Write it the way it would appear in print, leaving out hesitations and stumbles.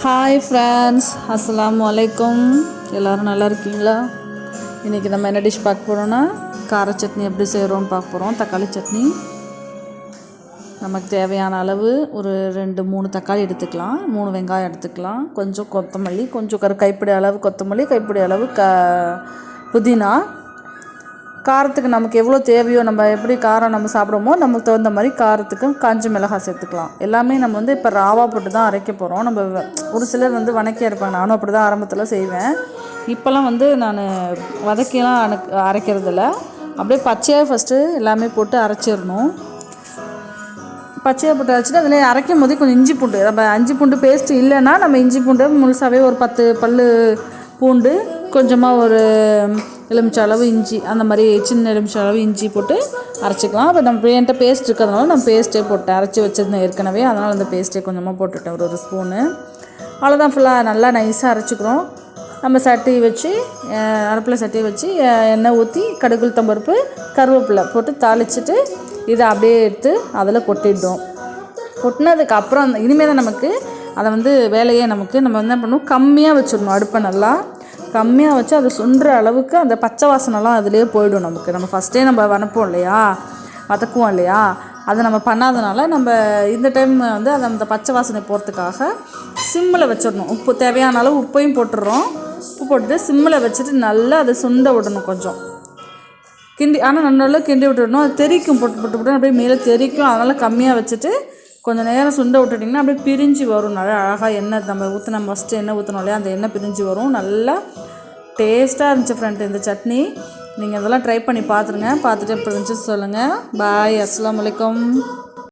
Hi friends, அஸ்ஸலாமு அலைக்கும். எல்லோரும் நல்லா இருக்கீங்களா? இன்றைக்கி நம்ம என்ன டிஷ் பார்க்க போகிறோன்னா கார சட்னி எப்படி செய்கிறோன்னு பார்க்க போகிறோம். தக்காளி சட்னி. நமக்கு தேவையான அளவு ஒரு 2-3 தக்காளி எடுத்துக்கலாம், 3 வெங்காயம் எடுத்துக்கலாம், கொஞ்சம் கொத்தமல்லி, கொஞ்சம் கைப்பிடி அளவு கொத்தமல்லி, கைப்பிடி அளவு புதினா. காரத்துக்கு நமக்கு எவ்வளோ தேவையோ, நம்ம எப்படி காரம் நம்ம சாப்பிடுவோமோ நமக்கு தகுந்த மாதிரி காரத்துக்கு காஞ்ச மிளகாய் சேர்த்துக்கலாம். எல்லாமே நம்ம இப்போ ராவா போட்டு தான் அரைக்க போகிறோம். நம்ம ஒரு சிலர் வதக்கி அரைப்பாங்க. நானும் அப்படி தான் ஆரம்பத்தில் செய்வேன். இப்போல்லாம் நான் வதக்கிலாம் அரைக்கிறதில்ல. அப்படியே பச்சையாக ஃபஸ்ட்டு எல்லாமே போட்டு அரைச்சிடணும். பச்சையாக போட்டு அரைச்சிட்டு அதில் அரைக்கும் போதே கொஞ்சம் இஞ்சி பூண்டு, நம்ம இஞ்சி பூண்டு பேஸ்ட்டு இல்லைன்னா நம்ம இஞ்சி பூண்டு முழுசாகவே ஒரு 10 பல் பூண்டு, கொஞ்சமாக ஒரு எலுமிச்சை அளவு இஞ்சி, அந்த மாதிரி சின்ன எலுமிச்சை அளவு இஞ்சி போட்டு அரைச்சிக்கலாம். அப்போ நம்ம என்கிட்ட பேஸ்ட் இருக்கிறதுனால நம்ம பேஸ்ட்டே போட்டேன், அரைச்சி வச்சுருந்தேன் ஏற்கனவே. அதனால் அந்த பேஸ்ட்டே கொஞ்சமாக போட்டுவிட்டேன், ஒரு ஸ்பூனு. அவ்வளோதான். ஃபுல்லாக நல்லா நைஸாக அரைச்சிக்கிறோம். நம்ம சட்டி வச்சு அடுப்பில் சட்டியை வச்சு எண்ணெய் ஊற்றி கடுகு உளுத்தம் பருப்பு கருவேப்பிலை போட்டு தாளிச்சிட்டு இதை அப்படியே எடுத்து அதில் கொட்டிட்டோம். கொட்டினதுக்கப்புறம் இனிமேல் தான் நமக்கு அதை வேலையே நம்ம என்ன பண்ணணும், கம்மியாக வச்சிடணும். அடுப்பை நல்லா கம்மியாக வச்சு அதை சுண்டுற அளவுக்கு அந்த பச்சை வாசனைலாம் அதிலே போயிடும் நமக்கு. நம்ம ஃபஸ்ட்டே நம்ம வதக்குவோம் இல்லையா, அதை நம்ம பண்ணாதனால நம்ம இந்த டைம் அதை அந்த பச்சை வாசனை போகிறதுக்காக சிம்மில் வச்சிடணும். உப்பு தேவையான அளவு உப்பையும் போட்டுடுறோம். உப்பு போட்டுட்டு சிம்மில் வச்சுட்டு நல்லா அதை சுண்ட விடணும். கொஞ்சம் ஆனால் நல்லா கிண்டி விட்டுடணும். அது தெறிக்கும், போட்டு அப்படியே மேலே தெறிக்கும். அதனால் கம்மியாக வச்சுட்டு கொஞ்சம் நேரம் சுண்ட விட்டுட்டிங்கன்னா அப்படியே பிரிஞ்சு வரும். நல்லா அழகாக எண்ணெய் நம்ம ஃபஸ்ட்டு எண்ணெய் ஊற்றணும் இல்லையா, அந்த எண்ணெய் பிரிஞ்சு வரும். நல்லா டேஸ்ட்டாக இருந்துச்சு ஃப்ரெண்ட் இந்த சட்னி. நீங்கள் இதெல்லாம் ட்ரை பண்ணி பார்த்துருங்க. பார்த்துட்டு எப்படி இருந்துச்சு சொல்லுங்கள். பாய், அஸ்ஸலாமு அலைக்கும்.